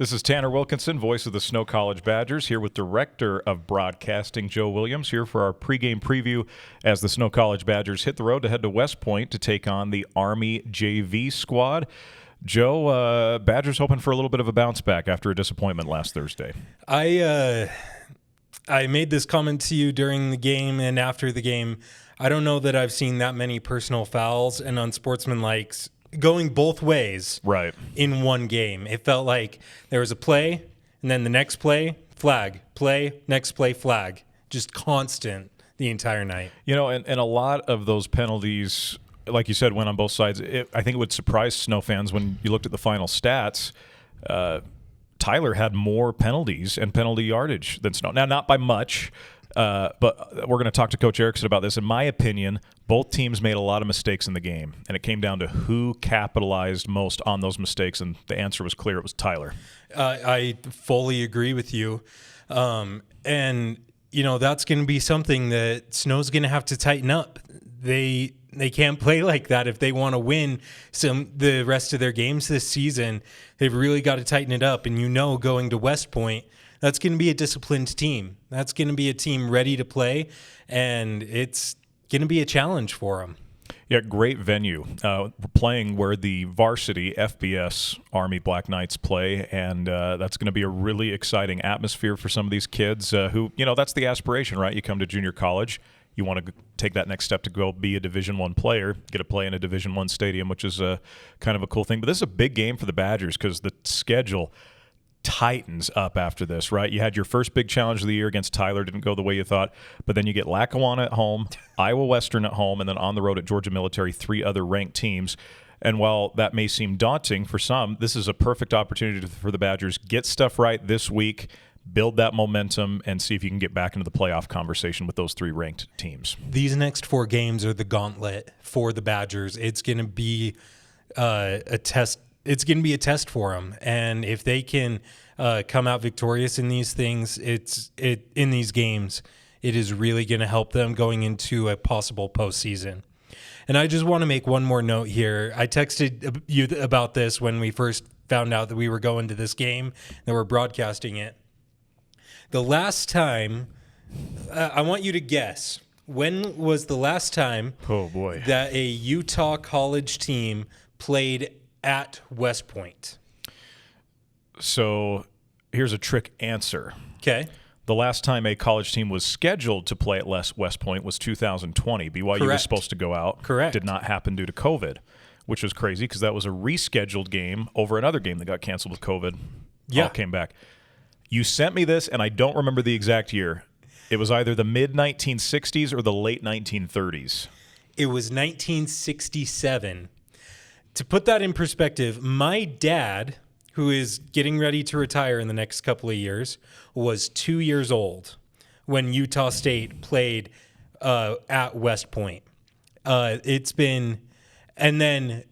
This is Tanner Wilkinson, voice of the Snow College Badgers, here with Director of Broadcasting Joe Williams, here for our pregame preview as the Snow College Badgers hit the road to head to West Point to take on the Army JV squad. Joe, Badgers hoping for a little bit of a bounce back after a disappointment last Thursday. I made this comment to you during the game and after the game. I don't know that I've seen that many personal fouls and unsportsmanlikes going both ways in one game. It felt like there was a play, and then the next play, flag, next play, flag. Just constant the entire night. You know, and a lot of those penalties, like you said, went on both sides. I think it would surprise Snow fans when you looked at the final stats. Tyler had more penalties and penalty yardage than Snow. Now, not by much, but we're going to talk to Coach Erekson about this. In my opinion, both teams made a lot of mistakes in the game, and it came down to who capitalized most on those mistakes, and the answer was clear. It was Tyler. I fully agree with you. And, you know, that's going to be something that Snow's going to have to tighten up. They can't play like that if they want to win the rest of their games this season. They've really got to tighten it up. And, you know, going to West Point, that's going to be a disciplined team. That's going to be a team ready to play, and it's going to be a challenge for them. Yeah, great venue. We're playing where the Varsity FBS Army Black Knights play, and that's going to be a really exciting atmosphere for some of these kids who, you know, that's the aspiration, right? You come to junior college, you want to take that next step to go be a Division I player, get to play in a Division I stadium, which is kind of a cool thing. But this is a big game for the Badgers because the schedule tightens up after this, right? You had your first big challenge of the year against Tyler, didn't go the way you thought, but then you get Lackawanna at home, Iowa Western at home, and then on the road at Georgia Military, 3 other ranked teams. And while that may seem daunting for some, this is a perfect opportunity for the Badgers. Get stuff right this week, build that momentum, and see if you can get back into the playoff conversation with those 3 ranked teams. These next 4 games are the gauntlet for the Badgers. It's going to be a test. It's going to be a test for them, and if they can come out victorious in these things, in these games, it is really going to help them going into a possible postseason. And I just want to make one more note here. I texted you about this when we first found out that we were going to this game, that we're broadcasting it. The last time, I want you to guess, when was the last time that a Utah college team played at West Point? So here's a trick answer. Okay. The last time a college team was scheduled to play at West Point was 2020. BYU was supposed to go out. Correct. Did not happen due to COVID, which was crazy because that was a rescheduled game over another game that got canceled with COVID. Yeah. All came back. You sent me this, and I don't remember the exact year. It was either the mid-1960s or the late 1930s. It was 1967. To put that in perspective, my dad, who is getting ready to retire in the next couple of years, was 2 years old when Utah State played at West Point. And then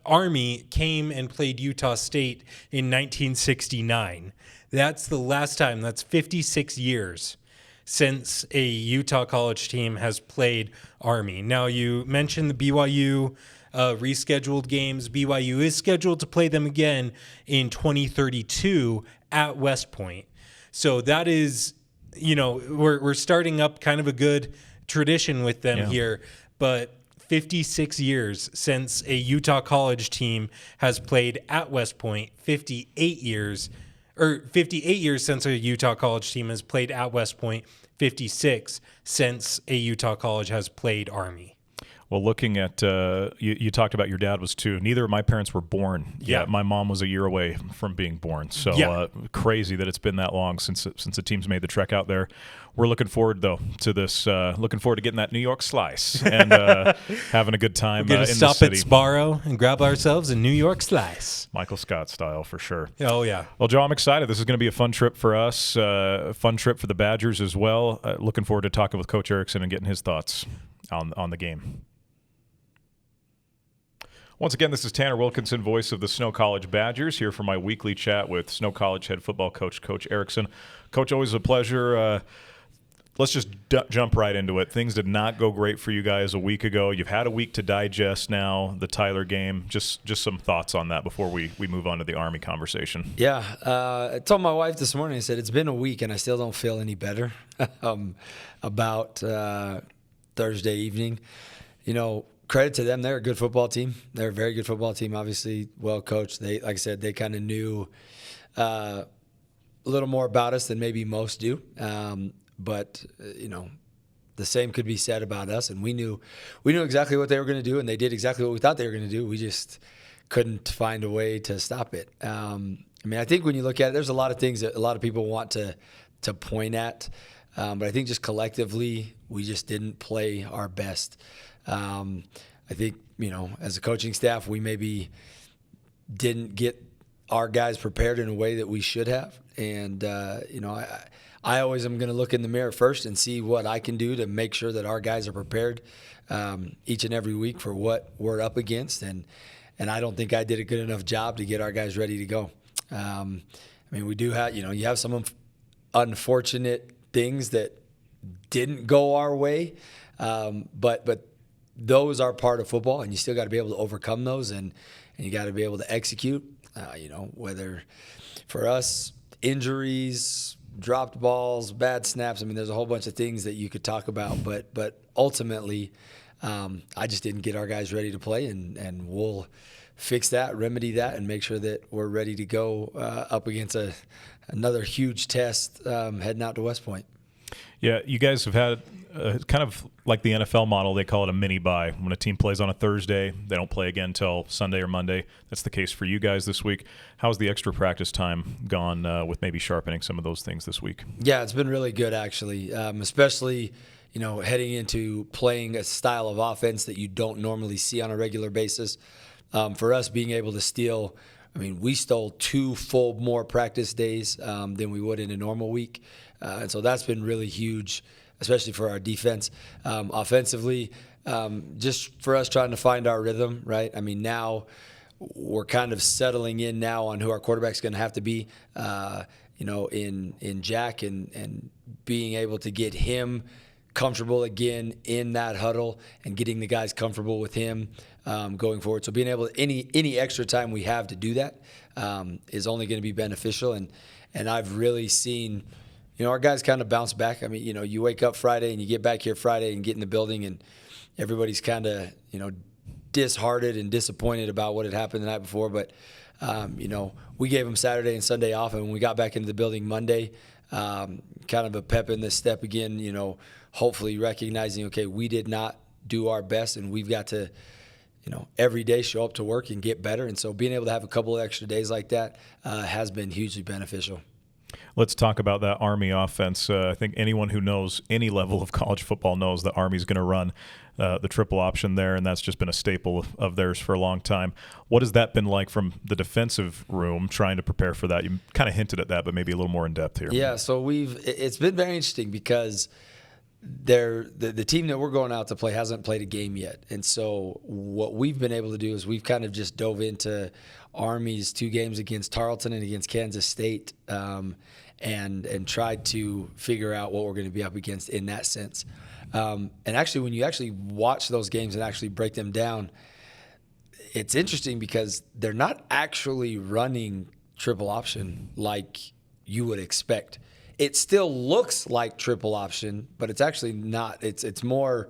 Army came and played Utah State in 1969. That's the last time. That's 56 years since a Utah college team has played Army. Now, you mentioned the BYU rescheduled games. BYU is scheduled to play them again in 2032 at West Point. So that is, you know, we're starting up kind of a good tradition with them here. But 56 years since a Utah college team has played at West Point, 58 years since a Utah college team has played at West Point, 56 since a Utah college has played Army. Well, looking at you talked about your dad was 2. Neither of my parents were born yet. My mom was a year away from being born. So crazy that it's been that long since the team's made the trek out there. We're looking forward, though, to this. Looking forward to getting that New York slice and having a good time in the city. We're going to stop at Sbarro and grab ourselves a New York slice. Michael Scott style, for sure. Oh, yeah. Well, Joe, I'm excited. This is going to be a fun trip for us, a fun trip for the Badgers as well. Looking forward to talking with Coach Erekson and getting his thoughts on the game. Once again, this is Tanner Wilkinson, voice of the Snow College Badgers, here for my weekly chat with Snow College head football coach, Coach Erekson. Coach, always a pleasure. let's just jump right into it. Things did not go great for you guys a week ago. You've had a week to digest now the Tyler game. Just some thoughts on that before we move on to the Army conversation. Yeah, I told my wife this morning, I said, it's been a week and I still don't feel any better about Thursday evening. Credit to them. They're a good football team. They're a very good football team, obviously well coached. They, like I said, they kind of knew a little more about us than maybe most do. But the same could be said about us, and we knew exactly what they were going to do, and they did exactly what we thought they were going to do. We just couldn't find a way to stop it. I think when you look at it, there's a lot of things that a lot of people want to point at, but I think just collectively we just didn't play our best. I think as a coaching staff, we maybe didn't get our guys prepared in a way that we should have, and I always am going to look in the mirror first and see what I can do to make sure that our guys are prepared each and every week for what we're up against. And I don't think I did a good enough job to get our guys ready to go. We do have, you have some unfortunate things that didn't go our way, but those are part of football, and you still got to be able to overcome those, and you got to be able to execute. Whether for us, injuries, dropped balls, bad snaps. There's a whole bunch of things that you could talk about, but ultimately, I just didn't get our guys ready to play, and we'll fix that, remedy that, and make sure that we're ready to go up against another huge test heading out to West Point. Yeah, you guys have had kind of like the NFL model. They call it a mini bye. When a team plays on a Thursday, they don't play again until Sunday or Monday. That's the case for you guys this week. How's the extra practice time gone with maybe sharpening some of those things this week? Yeah, it's been really good, actually, especially heading into playing a style of offense that you don't normally see on a regular basis. For us, being able to steal, we stole 2 full more practice days than we would in a normal week. And so that's been really huge, especially for our defense. Offensively, just for us trying to find our rhythm, right? Now we're kind of settling in now on who our quarterback's going to have to be, in Jack, and being able to get him comfortable again in that huddle and getting the guys comfortable with him going forward. So being able to, any extra time we have to do that is only going to be beneficial. And I've really seen our guys kind of bounce back. You wake up Friday and you get back here Friday and get in the building, and everybody's kind of, disheartened and disappointed about what had happened the night before. But, we gave them Saturday and Sunday off, and when we got back into the building Monday, kind of a pep in the step again, hopefully recognizing, okay, we did not do our best, and we've got to, every day show up to work and get better. And so being able to have a couple of extra days like that has been hugely beneficial. Let's talk about that Army offense. I think anyone who knows any level of college football knows the Army's going to run the triple option there, and that's just been a staple of theirs for a long time. What has that been like from the defensive room, trying to prepare for that? You kind of hinted at that, but maybe a little more in depth here. Yeah, so it's been very interesting because the team that we're going out to play hasn't played a game yet. And so what we've been able to do is we've kind of just dove into Army's 2 games against Tarleton and against Kansas State, and tried to figure out what we're going to be up against in that sense. And actually, when you actually watch those games and actually break them down, it's interesting because they're not actually running triple option like you would expect. It still looks like triple option, but it's actually not. It's more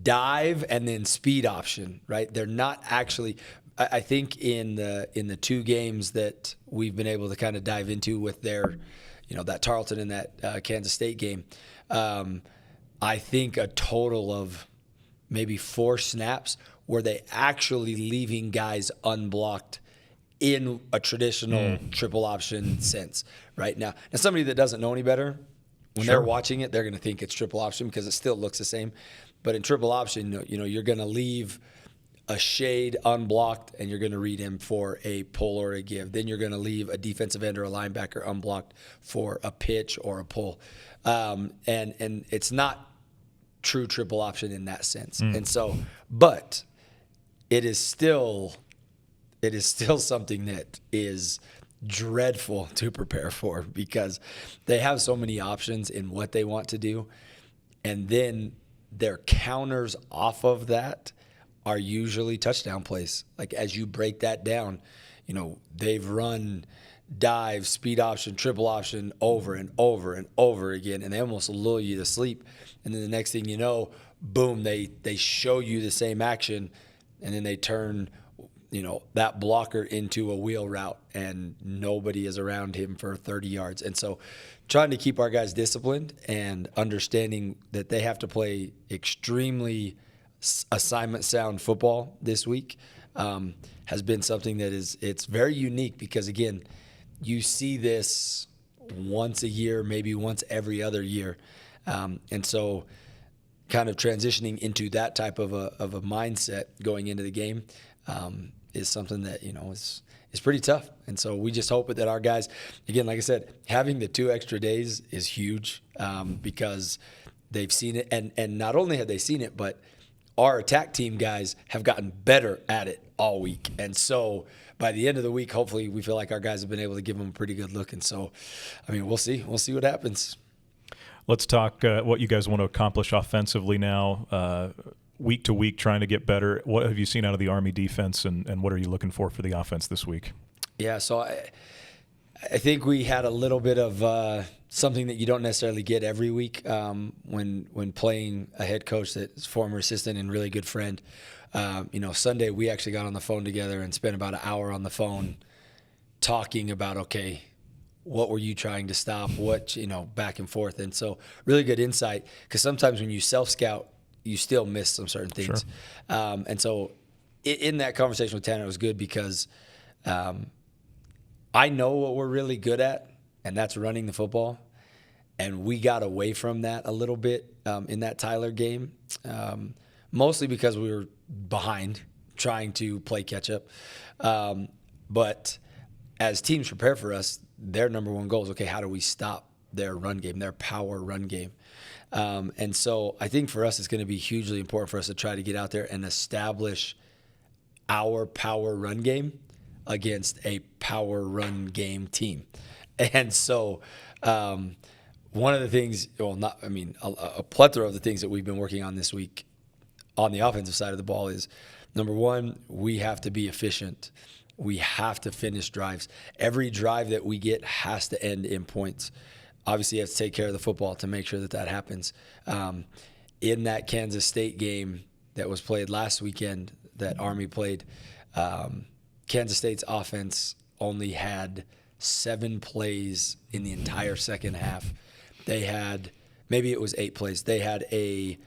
dive and then speed option, right? They're not actually. I think in the 2 games that we've been able to kind of dive into with their, that Tarleton and that Kansas State game, I think a total of maybe 4 snaps where they actually leaving guys unblocked in a traditional triple option sense right now. Now, somebody that doesn't know any better, when they're watching it, they're going to think it's triple option because it still looks the same. But in triple option, you're going to leave a shade unblocked, and you're going to read him for a pull or a give. Then you're going to leave a defensive end or a linebacker unblocked for a pitch or a pull. And it's not true triple option in that sense. And so, but it is still something that is dreadful to prepare for because they have so many options in what they want to do. And then their counters off of that are usually touchdown plays. Like as you break that down, they've run dive, speed option, triple option over and over and over again, and they almost lull you to sleep. And then the next thing you know, boom, they show you the same action, and then they turn that blocker into a wheel route, and nobody is around him for 30 yards. And so trying to keep our guys disciplined and understanding that they have to play extremely assignment sound football this week has been something that it's very unique because, again, you see this once a year, maybe once every other year. And so kind of transitioning into that type of a mindset going into the game is something that, is pretty tough. And so we just hope that our guys, again, like I said, having the 2 extra days is huge because they've seen it. And not only have they seen it, but our attack team guys have gotten better at it all week. And so by the end of the week, hopefully we feel like our guys have been able to give them a pretty good look. And so, we'll see. We'll see what happens. Let's talk what you guys want to accomplish offensively now, week to week, trying to get better. What have you seen out of the Army defense, and what are you looking for the offense this week? Yeah, so I think we had a little bit of something that you don't necessarily get every week when playing a head coach that's former assistant and really good friend. Sunday we actually got on the phone together and spent about an hour on the phone talking about, okay, what were you trying to stop? What, back and forth. And so really good insight because sometimes when you self-scout, you still miss some certain things. Sure. And so in that conversation with Tanner, it was good because I know what we're really good at, and that's running the football. And we got away from that a little bit in that Tyler game, mostly because we were behind trying to play catch up. But as teams prepare for us, their number one goal is, okay, how do we stop their run game, their power run game? And so I think for us, it's going to be hugely important for us to try to get out there and establish our power run game against a power run game team. And so one of the things, a plethora of the things that we've been working on this week on the offensive side of the ball is, number one, we have to be efficient. We have to finish drives. Every drive that we get has to end in points. Obviously, you have to take care of the football to make sure that happens. In that Kansas State game that was played last weekend that Army played, Kansas State's offense only had 7 plays in the entire second half. They had, maybe it was 8 plays. They had a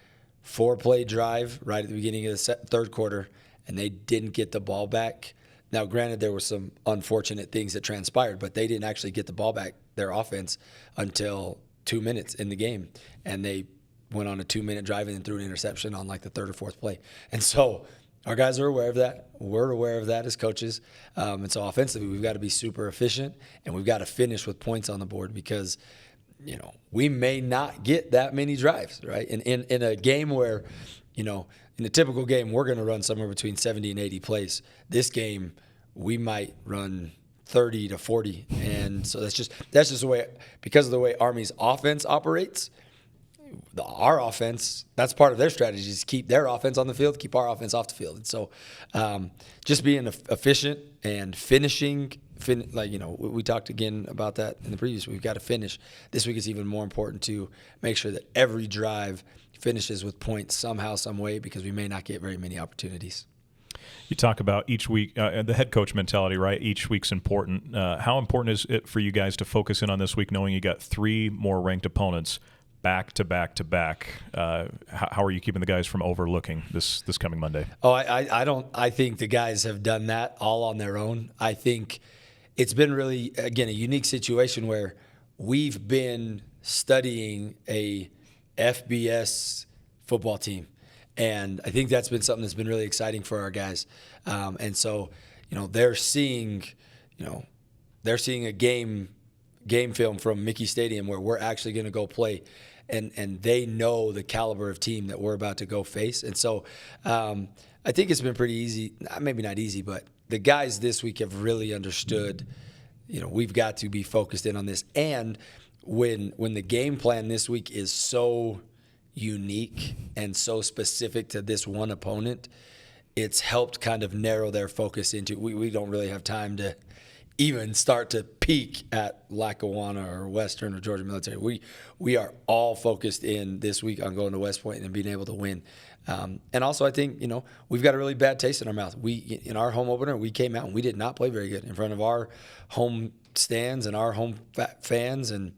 4-play drive right at the beginning of the third quarter, and they didn't get the ball back. Now, granted, there were some unfortunate things that transpired, but they didn't actually get the ball back, their offense, until 2 minutes in the game. And they went on a 2-minute drive and then threw an interception on like the 3rd or 4th play. And so our guys are aware of that. We're aware of that as coaches. And so offensively, we've got to be super efficient, and we've got to finish with points on the board because, we may not get that many drives, right? In a game where, in a typical game, we're going to run somewhere between 70 and 80 plays. This game, we might run 30 to 40. And so that's just the way, because of the way Army's offense operates, our offense, that's part of their strategy, is keep their offense on the field, keep our offense off the field. And so just being efficient and finishing, we talked again about that in the previous week. We've got to finish. This week is even more important to make sure that every drive finishes with points somehow, some way, because we may not get very many opportunities. You talk about each week, the head coach mentality, right? Each week's important. How important is it for you guys to focus in on this week, knowing you got 3 more ranked opponents back to back to back? How are you keeping the guys from overlooking this coming Monday? I think the guys have done that all on their own. I think it's been really, again, a unique situation where we've been studying a FBS football team. And I think that's been something that's been really exciting for our guys. And so, they're seeing a game film from Mickey Stadium where we're actually going to go play, and they know the caliber of team that we're about to go face. And so I think it's been pretty easy, maybe not easy, but the guys this week have really understood we've got to be focused in on this. And when the game plan this week is so unique and so specific to this one opponent, it's helped kind of narrow their focus into, we don't really have time to even start to peek at Lackawanna or Western or Georgia Military. We are all focused in this week on going to West Point and being able to win. And also, I think, we've got a really bad taste in our mouth. In our home opener, we came out and we did not play very good in front of our home stands and our home fans. And,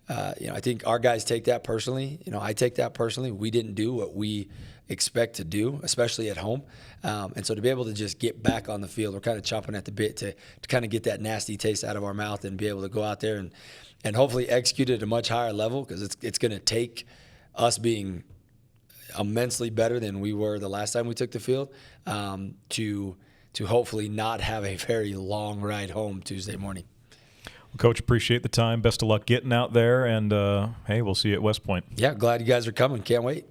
I think our guys take that personally. I take that personally. We didn't do what we expect to do, especially at home. And so to be able to just get back on the field, we're kind of chomping at the bit to kind of get that nasty taste out of our mouth and be able to go out there and hopefully execute at a much higher level, because it's going to take us being immensely better than we were the last time we took the field to hopefully not have a very long ride home Tuesday morning. Well, Coach, appreciate the time. Best of luck getting out there, and hey, we'll see you at West Point. Yeah, glad you guys are coming. Can't wait.